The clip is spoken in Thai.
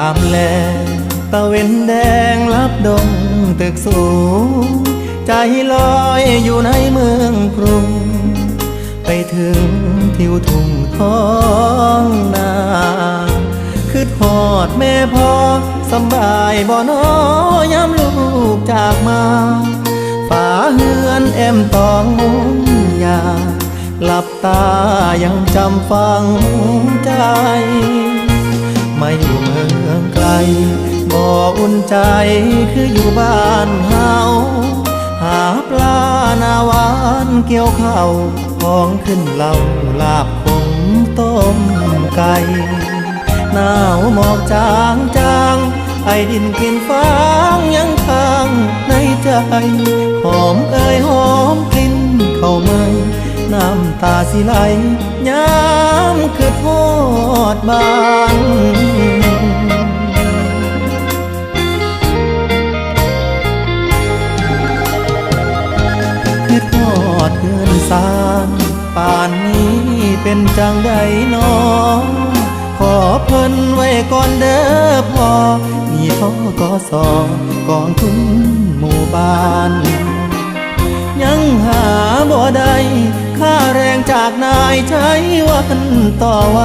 ามแลตะเวนแดงลับดงตึกสูงใจลอยอยู่ในเมืองกรุงไปถึงทิวทุ่งท้องนาคือทอดแม่พ่อสำบายบ่น้อยามลูกจากมาฝาเฮือนแอมตองมุงยาหลับตายังจำฝังใจมาอยู่เมืองไกลบ่อุ่นใจคืออยู่บ้านเฮาหาปลาหน้าหวานเกี่ยวข้าวของขึ้นเหล่าลาบขมต้มไก่หนาวหมอกจางจางไอดินกลิ่นฟางยังค้างในใจหอมเอ่ยหอมกลิ่นเข้ามาน้ำตาสิไหลย้ำคือทอดบ้านคือทอดเพื่อนสานป่านนี้เป็นจังใดน้องขอเพิ่นไว้ก่อนเด้อพ่อมีท่อกสกองทุนหมู่บ้านยังหาบ่ได้ค่าแรงจากนายใช้วันต่อวัน